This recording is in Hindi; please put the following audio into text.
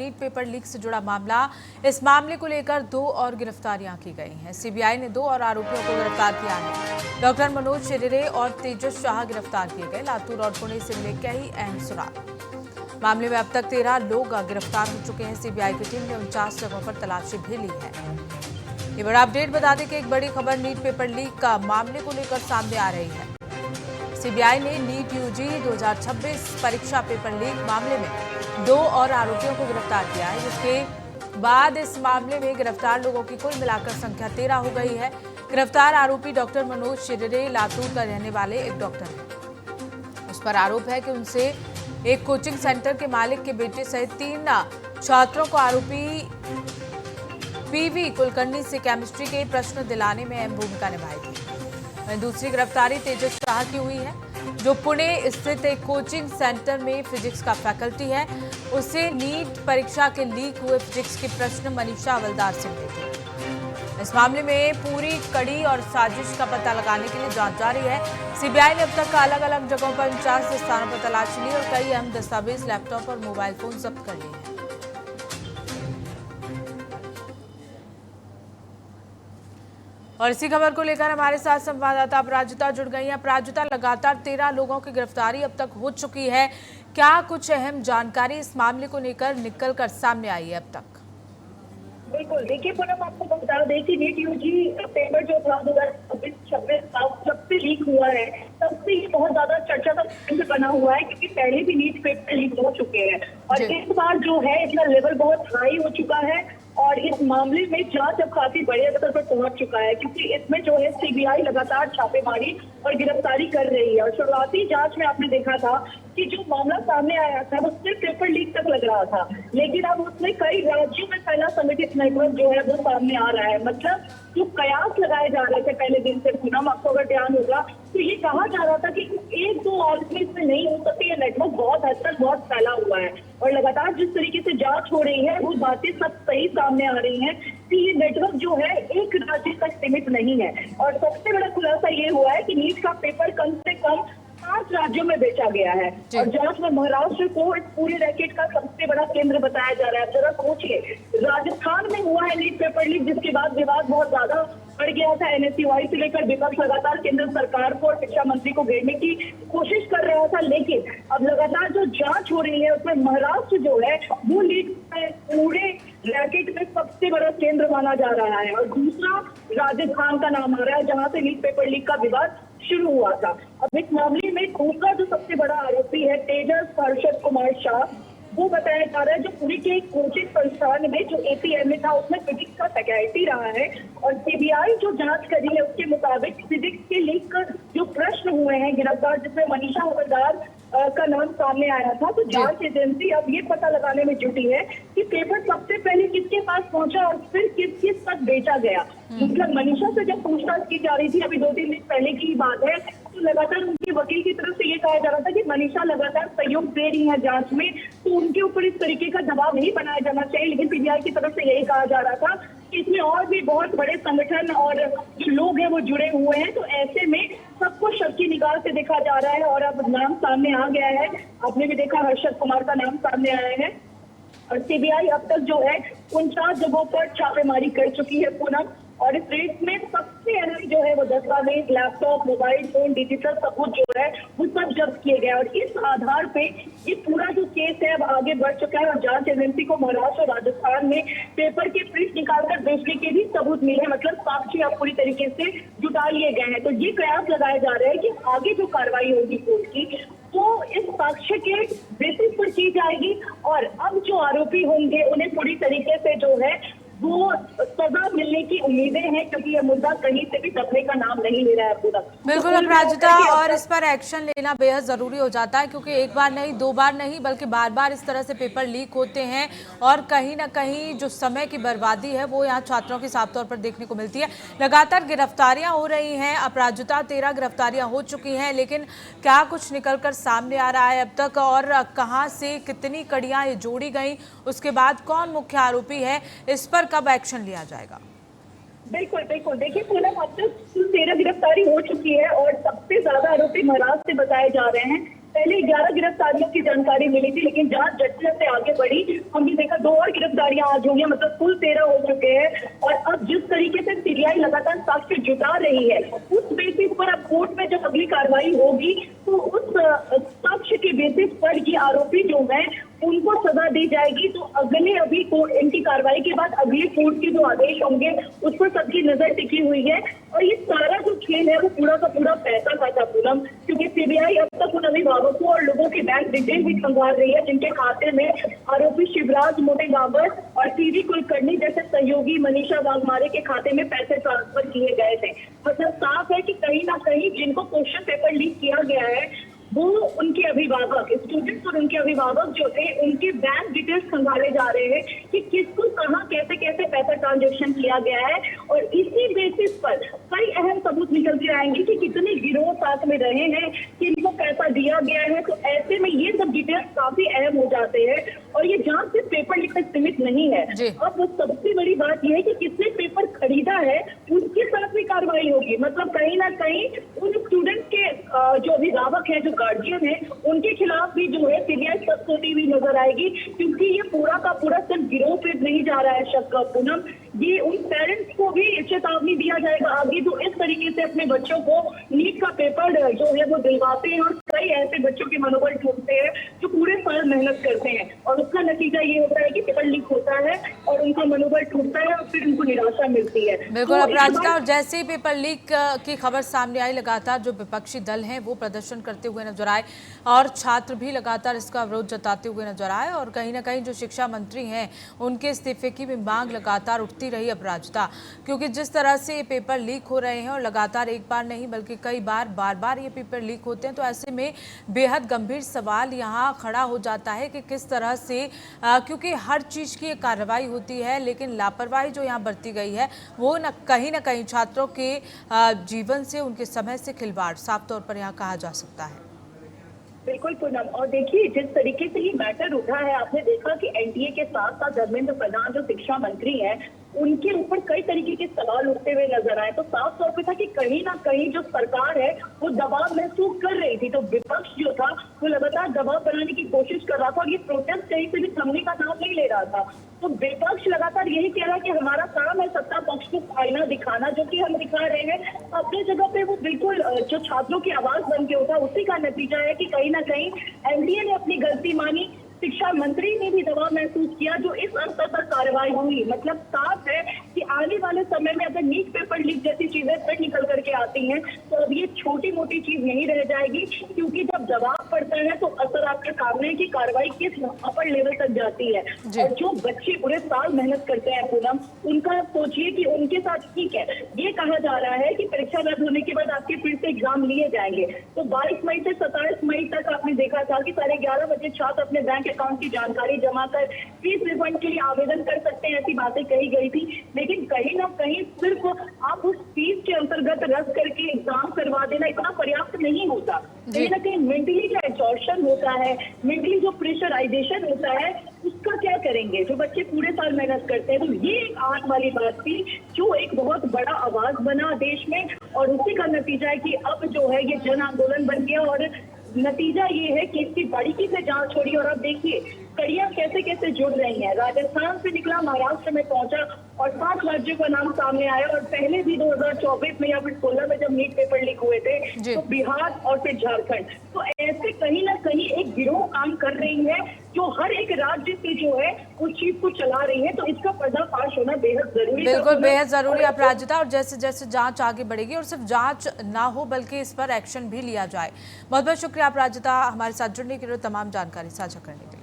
नीट पेपर लीक से जुड़ा मामला। इस मामले को लेकर 2 और गिरफ्तारियां की गई हैं। सीबीआई ने 2 और आरोपियों को गिरफ्तार किया है। डॉक्टर मनोज शेररे और तेजस शाह गिरफ्तार किए गए। लातूर और पुणे से मिले कई अहम सुराग। मामले में अब तक 13 लोग गिरफ्तार हो चुके हैं। सीबीआई की टीम ने 49 जगहों पर तलाशी भी ली है। ये बड़ा अपडेट बता दें कि एक बड़ी खबर नीट पेपर लीक का मामले को लेकर सामने आ रही है। सीबीआई ने नीट यूजी 2026 परीक्षा पेपर लीक मामले में 2 और आरोपियों को गिरफ्तार किया है, जिसके बाद इस मामले में गिरफ्तार लोगों की कुल मिलाकर संख्या 13 हो गई है। गिरफ्तार आरोपी डॉक्टर मनोज शेररे लातूर का रहने वाले एक डॉक्टर है। उस पर आरोप है कि उनसे एक कोचिंग सेंटर के मालिक के बेटे सहित 3 छात्रों को आरोपी पीवी कुलकर्णी से केमिस्ट्री के प्रश्न दिलाने में अहम भूमिका निभाई थी। दूसरी गिरफ्तारी तेजस शाह की हुई है, जो पुणे स्थित एक कोचिंग सेंटर में फिजिक्स का फैकल्टी है। उसे नीट परीक्षा के लीक हुए फिजिक्स के प्रश्न मनीषा हवलदार से मिले थे। इस मामले में पूरी कड़ी और साजिश का पता लगाने के लिए जांच जारी है। सीबीआई ने अब तक अलग अलग जगहों पर 49 स्थानों पर तलाशी ली और कई अहम दस्तावेज, लैपटॉप और मोबाइल फोन जब्त कर लिए हैं। और इसी खबर को लेकर हमारे साथ संवाददाता अपराजिता जुड़ गई हैं। अपराजिता, लगातार 13 लोगों की गिरफ्तारी अब तक हो चुकी है। क्या कुछ अहम जानकारी इस मामले को लेकर निकल कर सामने आई है अब तक? बिल्कुल, देखिए पूनम, आपको बता दें कि नीट यूजी पेपर जो था 2026 जब से लीक हुआ है, तब से ये बहुत ज्यादा चर्चा का केंद्र बना हुआ है, क्योंकि पहले भी नीट पेपर लीक हो चुके हैं और इस बार जो है इसका लेवल बहुत हाई हो चुका है और इस मामले में जांच अब काफी बड़े स्तर पर पहुंच चुका है, क्योंकि इसमें जो है सीबीआई लगातार छापेमारी और गिरफ्तारी कर रही है। और शुरुआती जांच में आपने देखा था कि जो मामला सामने आया था वो सिर्फ पेपर लीक तक लग रहा था, लेकिन अब उसमें कई राज्यों में फैला संगठित नेटवर्क जो है वो सामने आ रहा है। मतलब जो कयास लगाए जा रहे थे पहले दिन से, पूनम, आपको अगर ध्यान होगा तो ये कहा जा रहा था कि 1-2 आदमी इसमें नहीं हो सकते, ये नेटवर्क बहुत हद तक बहुत फैला हुआ है। और लगातार जिस तरीके से जांच हो रही है वो बातें सब सही सामने आ रही हैं कि ये नेटवर्क जो है एक राज्य तक सीमित नहीं है। और सबसे बड़ा खुलासा ये हुआ है कि नीट का पेपर कम से कम 5 राज्यों में बेचा गया है और जांच में महाराष्ट्र को इस पूरे रैकेट का सबसे बड़ा केंद्र बताया जा रहा है। जरा सोचिए, राजस्थान में हुआ है नीट पेपर लीक, जिसके बाद विवाद बहुत ज्यादा बढ़ गया था। एनएसयूआई से लेकर विपक्ष लगातार केंद्र सरकार को और शिक्षा मंत्री को घेरने की कोशिश कर रहा था, लेकिन अब लगातार जो जांच हो रही है उसमें महाराष्ट्र जो है वो लीक पूरे रैकेट में सबसे बड़ा केंद्र माना जा रहा है। और दूसरा राजस्थान का नाम आ रहा है, जहां से नीट पेपर लीक का विवाद शुरू हुआ था। अब इस मामले में दूसरा जो सबसे बड़ा आरोपी है तेजस हर्षद कुमार शाह, वो बताया जा रहा है जो पुणे के एक कोचिंग संस्थान में जो एपीएमए था उसमें फिजिक्स का फैकल्टी रहा है। और सीबीआई जो जांच कर रही है उसके मुताबिक फिजिक्स के लीक जो प्रश्न हुए हैं गिरफ्तार, जिसमें मनीषा हवलदार का नाम सामने आया था, तो जांच एजेंसी अब ये पता लगाने में जुटी है कि पेपर सबसे पहले किसके पास पहुंचा और फिर किस किस तक बेचा गया। मतलब मनीषा से जब पूछताछ की जा रही थी, अभी 2-3 दिन पहले की बात है, तो लगातार उनके वकील की तरफ से ये कहा जा रहा था कि मनीषा लगातार सहयोग दे रही है जांच में, तो उनके ऊपर इस तरीके का दबाव नहीं बनाया जाना चाहिए। लेकिन सीबीआई की तरफ से यही कहा जा रहा था कि इसमें और भी बहुत बड़े संगठन और जो लोग हैं वो जुड़े हुए हैं, तो ऐसे में सबको शक की निगाह से देखा जा रहा है। और अब नाम सामने आ गया है, आपने भी देखा हर्षद कुमार का नाम सामने आया है और सीबीआई अब तक जो है 49 जगहों पर छापेमारी कर चुकी है पूनम। और इस रेस में सबसे अहम जो है वो दस्तावेज, लैपटॉप, मोबाइल फोन, डिजिटल सबूत जो है वो सब जब्त किए गए और इस आधार पे ये पूरा जो केस है अब आगे बढ़ चुका है। और जांच एजेंसी को महाराष्ट्र और राजस्थान में पेपर के प्रिंट निकालकर बेचने के भी सबूत मिले, मतलब साक्षी अब पूरी तरीके से जुटा लिए गए हैं। तो ये कयास लगाए जा रहे हैं कि आगे जो कार्रवाई होगी कोर्ट की वो इस साक्ष्य के बेसिस पर की जाएगी और अब जो आरोपी होंगे उन्हें पूरी तरीके से जो है वो सजा मिलने की उम्मीदें हैं, क्योंकि यह मुद्दा कहीं से भी दबने का नाम नहीं ले रहा है पूरा। बिल्कुल अपराजिता, और इस पर एक्शन लेना बेहद जरूरी हो जाता है, क्योंकि एक बार नहीं, 2 बार नहीं, बल्कि बार बार इस तरह से पेपर लीक होते हैं और कहीं ना कहीं जो समय की बर्बादी है वो यहाँ छात्रों की साफ तौर पर देखने को मिलती है। लगातार गिरफ्तारियां हो रही हैं अपराजिता, 13 गिरफ्तारियां हो चुकी हैं, लेकिन क्या कुछ निकलकर सामने आ रहा है अब तक और कहाँ से कितनी कड़ियां ये जोड़ी गई, उसके बाद कौन मुख्य आरोपी है, इस पर कब एक्शन लिया जाएगा? बिल्कुल बिल्कुल, देखिए पूनम, अब तक 13 गिरफ्तारी हो चुकी है और सबसे ज्यादा आरोपी महाराष्ट्र से बताए जा रहे हैं। पहले 11 गिरफ्तारियों की जानकारी मिली थी, लेकिन जांच जैसे से आगे बढ़ी हमने देखा 2 और गिरफ्तारियां आज हुई हैं, मतलब कुल 13 हो चुके हैं। और अब जिस तरीके से सीबीआई लगातार साक्ष्य जुटा रही है, उस बेसिस पर अब कोर्ट में जब अगली कार्रवाई होगी तो उस साक्ष्य के बेसिस पर ये आरोपी जो है उनको सजा दी जाएगी। तो अगले अभी कोर्ट इनकी कार्रवाई के बाद अगले कोर्ट के जो आदेश होंगे उस पर सबकी नजर टिकी हुई है। और ये सारा जो खेल है वो पूरा का पूरा पैसा का था पूनम, क्योंकि सीबीआई अब तक उन अभिभावकों और लोगों के बैंक डिटेल भी खंगाल रही है जिनके खाते में आरोपी शिवराज मोटेगावर और सीवी कुलकर्णी जैसे सहयोगी मनीषा वाघमारे के खाते में पैसे ट्रांसफर किए गए थे। मतलब साफ है कि कहीं ना कहीं जिनको क्वेश्चन पेपर लीक किया गया है वो उनके अभिभावक, स्टूडेंट्स और उनके अभिभावक जो थे उनके बैंक डिटेल्स खंगाले जा रहे हैं कि किसको कहाँ कैसे कैसे पैसा ट्रांजेक्शन किया गया है। और इसी बेसिस पर कई अहम सबूत निकल के आएंगे कि कितने गिरोह साथ में रहे हैं, किनको पैसा दिया गया है। तो ऐसे में ये सब डिटेल्स काफी अहम हो जाते हैं। और ये जांच सिर्फ पेपर लीक तक सीमित नहीं है। अब सबसे बड़ी बात यह है कि किसने पेपर खरीदा है उसके साथ भी कार्रवाई होगी। मतलब कहीं ना कहीं उन स्टूडेंट के जो अभिभावक है, जो गार्जियन है, उनके खिलाफ भी जो है सीबीआई सख्त होती हुई नजर आएगी, क्योंकि ये पूरा का पूरा सिर्फ गिरोह पे नहीं जा रहा है शक का पूनम। ये उन पेरेंट्स को भी चेतावनी दिया जाएगा आगे जो इस तरीके से अपने बच्चों को नीट का पेपर जो है वो दिलवाते हैं। और कई ऐसे बच्चों के मनोबल टूटते हैं जो पूरे साल मेहनत करते हैं और उसका नतीजा ये होता है कि पेपर लीक होता है और उनका मनोबल टूटता है और फिर उनको निराशा मिलती है। बिल्कुल अपराजिता, और जैसे ही पेपर लीक की खबर सामने आई, लगातार जो विपक्षी दल हैं वो प्रदर्शन करते हुए नजर आए और छात्र भी लगातार इसका विरोध जताते हुए नजर आए। और कहीं ना कहीं जो शिक्षा मंत्री हैं उनके इस्तीफे की भी मांग लगातार उठती रही अपराजिता, क्योंकि जिस तरह से ये पेपर लीक हो रहे हैं और लगातार एक बार नहीं बल्कि कई बार बार ये पेपर लीक होते हैं, तो ऐसे में बेहद गंभीर सवाल यहाँ खड़ा हो जाता है कि किस तरह से क्योंकि हर चीज़ की एक कार्रवाई होती है, लेकिन लापरवाही जो यहाँ बरती गई है वो ना कहीं छात्रों के जीवन से, उनके समय से खिलवाड़ साफ तौर पर यहाँ कहा जा सकता है। बिल्कुल पूनम, और देखिए जिस तरीके से ये मैटर उठा है, आपने देखा कि एनडीए के साथ साथ धर्मेंद्र प्रधान जो शिक्षा मंत्री हैं उनके ऊपर कई तरीके के सवाल उठते हुए नजर आए। तो साफ तौर पे था कि कहीं ना कहीं जो सरकार है वो दबाव महसूस कर रही थी। तो विपक्ष जो था वो लगातार दबाव बनाने की कोशिश कर रहा था और ये प्रोटेस्ट कहीं से भी थमने का नाम नहीं ले रहा था। तो विपक्ष लगातार यही कह रहा है कि हमारा काम है सत्ता पक्ष को आईना दिखाना, जो कि हम दिखा रहे हैं। अपनी जगह पे वो बिल्कुल जो छात्रों की आवाज बन के उठा, उसी का नतीजा है कि कहीं ना कहीं एनडीए ने अपनी गलती मानी, शिक्षा मंत्री ने भी दबाव महसूस किया, जो इस स्तर पर कार्रवाई हुई। मतलब साफ है कि आने वाले समय में अगर नीट पेपर लीक जैसी चीजें फिर निकल करके आती हैं तो अब ये छोटी मोटी चीज नहीं रह जाएगी, क्योंकि जब दबाव पड़ता है तो असर आपके सामने है कि कार्रवाई किस अपर लेवल तक जाती है। और जो बच्चे पूरे साल मेहनत करते हैं पूनम, उनका सोचिए कि उनके साथ ठीक है, ये कहा जा रहा है कि परीक्षा रद्द होने के बाद आपके फिर से एग्जाम लिए जाएंगे। तो 22 मई से 27 मई तक आपने देखा था कि 11:30 बजे छात्र अपने बैंक अकाउंट की जानकारी जमा कर फीस रिफंड के लिए आवेदन कर सकते हैं, ऐसी बातें कही गई थी। लेकिन कहीं ना कहीं सिर्फ आप उस फीस के अंतर्गत रद्द करके एग्जाम करवा देना इतना पर्याप्त नहीं होता। कहीं ना कहीं मेंटली जो एग्जॉर्शन होता है, मेंटली जो प्रेशराइजेशन होता है, उसका क्या करेंगे जो बच्चे पूरे साल मेहनत करते हैं। तो ये एक आंख वाली बात थी जो एक बहुत बड़ा आवाज बना देश में, और उसी का नतीजा है कि अब जो है ये जन आंदोलन बन गया। और नतीजा ये है कि इसकी बारीकी से जांच छोड़ी। और अब देखिए कड़ियां कैसे कैसे जुड़ रही हैं। राजस्थान से निकला, महाराष्ट्र में पहुंचा और 5 राज्यों का नाम सामने आया। और पहले भी 2024 में या फिर 16 में जब नीट पेपर लीक हुए थे तो बिहार और फिर झारखंड। तो ऐसे कहीं ना कहीं एक गिरोह काम कर रही है जो हर एक राज्य से जो है उस चीज को चला रही है। तो इसका पर्दाफाश होना बेहद जरूरी है। बिल्कुल बेहद जरूरी अपराजिता, और जैसे जैसे जांच आगे बढ़ेगी और सिर्फ जांच ना हो बल्कि इस पर एक्शन भी लिया जाए। बहुत बहुत शुक्रिया अपराजिता, हमारे साथ जुड़ने के लिए, तमाम जानकारी साझा करने के लिए।